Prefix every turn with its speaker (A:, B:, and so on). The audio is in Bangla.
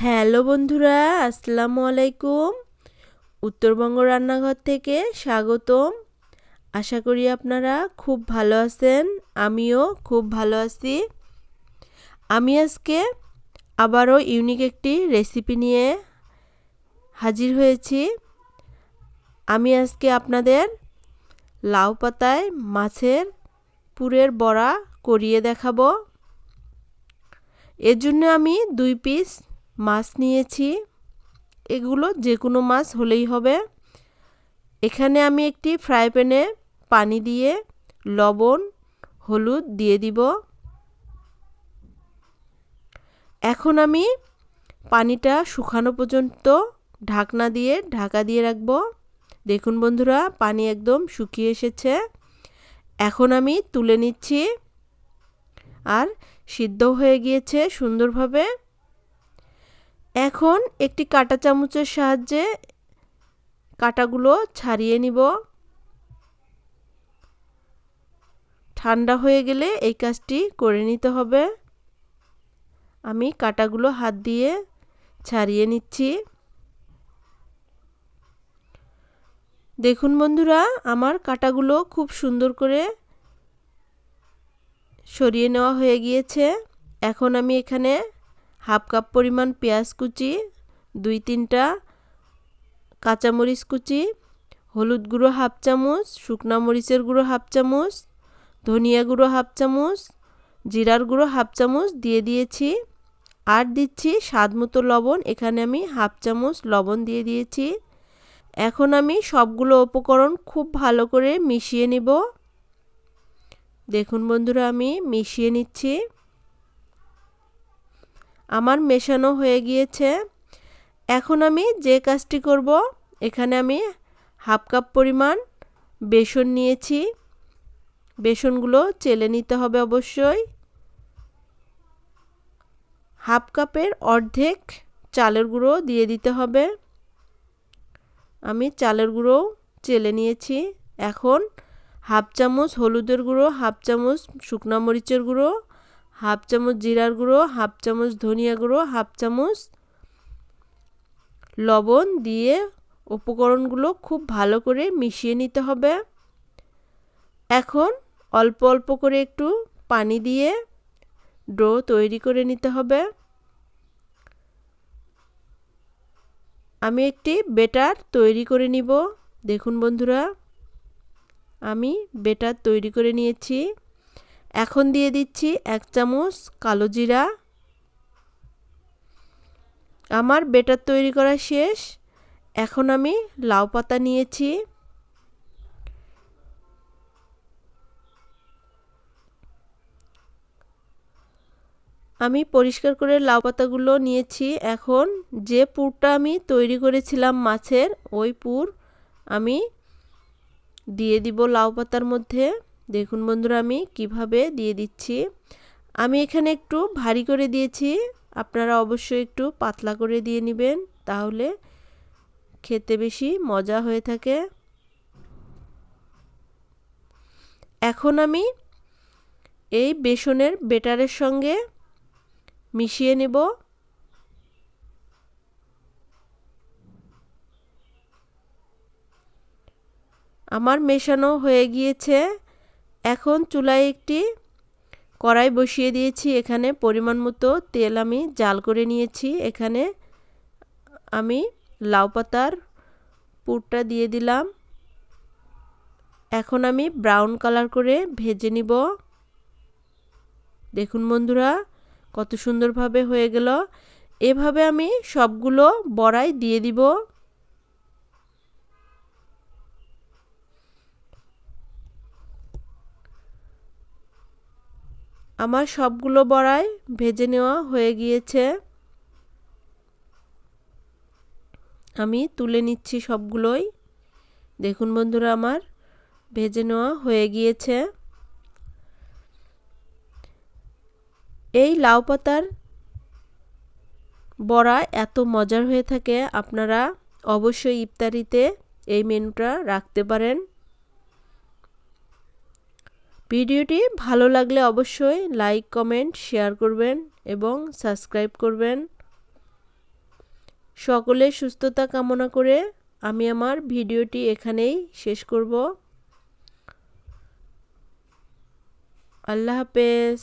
A: হ্যালো বন্ধুরা, আসসালামু আলাইকুম। উত্তরবঙ্গ রান্নাঘর থেকে স্বাগতম। আশা করি আপনারা খুব ভালো আছেন, আমিও খুব ভালো আছি। আমি আজকে আবারও ইউনিক একটি রেসিপি নিয়ে হাজির হয়েছি। আমি আজকে আপনাদের লাউ পাতায় মাছের পুরের বড়া করিয়ে দেখাবো। এর জন্য আমি 2 পিস মাছ নিয়েছি। এগুলো যে কোনো মাছ হলেই হবে। এখানে আমি একটি ফ্রাই প্যানে পানি দিয়ে লবণ হলুদ দিয়ে দিব। এখন আমি পানিটা শুকানো পর্যন্ত ঢাকনা দিয়ে ঢাকা দিয়ে রাখব। দেখুন বন্ধুরা, পানি একদম শুকিয়ে এসেছে। এখন আমি তুলে নিচ্ছি। আর সিদ্ধ হয়ে গিয়েছে সুন্দরভাবে। এখন একটি কাঁটা চামচের সাহায্যে কাঁটাগুলো ছাড়িয়ে নিব। ঠান্ডা হয়ে গেলে এই কাজটি করে নিতে হবে। আমি কাঁটাগুলো হাত দিয়ে ছাড়িয়ে নিচ্ছি। দেখুন বন্ধুরা, আমার কাঁটাগুলো খুব সুন্দর করে সরিয়ে নেওয়া হয়ে গিয়েছে। এখন আমি এখানে হাফ কাপ পরিমাণ পেঁয়াজ কুচি, 2-3টা কাঁচামরিচ কুচি, হলুদ গুঁড়ো হাফ চামচ, শুকনা মরিচের গুঁড়ো হাফ চামচ, ধনিয়া গুঁড়ো হাফ চামচ, জিরার গুঁড়ো হাফ চামচ দিয়ে দিয়েছি। আর দিচ্ছি স্বাদ মতো লবণ। এখানে আমি হাফ চামচ লবণ দিয়ে দিয়েছি। এখন আমি সবগুলো উপকরণ খুব ভালো করে মিশিয়ে নিব। দেখুন বন্ধুরা, আমি মিশিয়ে নিচ্ছি। আমার মেশানো হয়ে গিয়েছে। এখন আমি যে কাজটি করব, এখানে আমি হাফ কাপ পরিমাণ বেসন নিয়েছি। বেসনগুলো চেলে নিতে হবে অবশ্যই। হাফ কাপের অর্ধেক চালের গুঁড়ো দিয়ে দিতে হবে। আমি চালের গুঁড়ো চেলে নিয়েছি। এখন হাফ চামচ হলুদের গুঁড়ো, হাফ চামচ শুকনা মরিচের গুঁড়ো, হাফ চামচ জিরার গুঁড়ো, হাফ চামচ ধনিয়া গুঁড়ো, হাফ চামচ লবণ দিয়ে উপকরণগুলো খুব ভালো করে মিশিয়ে নিতে হবে। এখন অল্প অল্প করে একটু পানি দিয়ে ডো তৈরি করে নিতে হবে। আমি একটি ব্যাটার তৈরি করে নিব। দেখুন বন্ধুরা, আমি ব্যাটার তৈরি করে নিয়েছি। এখন দিয়ে দিচ্ছি 1 চামচ কালো জিরা। আমার ব্যাটার তৈরি করা শেষ। এখন আমি লাউ পাতা নিয়েছি। আমি পরিষ্কার করে লাউ পাতাগুলো নিয়েছি। এখন যে পুরটা আমি তৈরি করেছিলাম মাছের, ওই পুর আমি দিয়ে দিব লাউ পাতার মধ্যে। দেখুন বন্ধুরা, আমি কিভাবে দিয়ে দিচ্ছি। আমি এখানে একটু ভারী করে দিয়েছি। আপনারা অবশ্যই একটু পাতলা করে দিয়ে নেবেন, তাহলে খেতে বেশি মজা হয়ে থাকে। এখন আমি এই বেসনের ব্যাটারের সঙ্গে মিশিয়ে নেব। আমার মেশানো হয়ে গিয়েছে। এখন চুলায় একটি কড়াই বসিয়ে দিয়েছি। এখানে পরিমাণ মতো তেল আমি জাল করে নিয়েছি। এখানে আমি লাউ পাতার পুরটা দিয়ে দিলাম। এখন আমি ব্রাউন কালার করে ভেজে নিব। দেখুন বন্ধুরা, কত সুন্দরভাবে হয়ে গেল। এভাবে আমি সবগুলো বড়াই দিয়ে দিব। আমার সবগুলো বড়াই ভেজে নেওয়া হয়ে গিয়েছে। আমি তুলে নিচ্ছি সবগুলোই। দেখুন বন্ধুরা, আমার ভেজে নেওয়া হয়ে গিয়েছে। এই লাউ পাতার বড়া এত মজার হয়ে থাকে, আপনারা অবশ্যই ইফতারিতে এই মেনুটা রাখতে পারেন। ভিডিওটি ভালো লাগলে অবশ্যই লাইক, কমেন্ট, শেয়ার করবেন এবং সাবস্ক্রাইব করবেন। সকলের সুস্থতা কামনা করে আমি আমার ভিডিওটি এখানেই শেষ করব। আল্লাহ হাফেজ।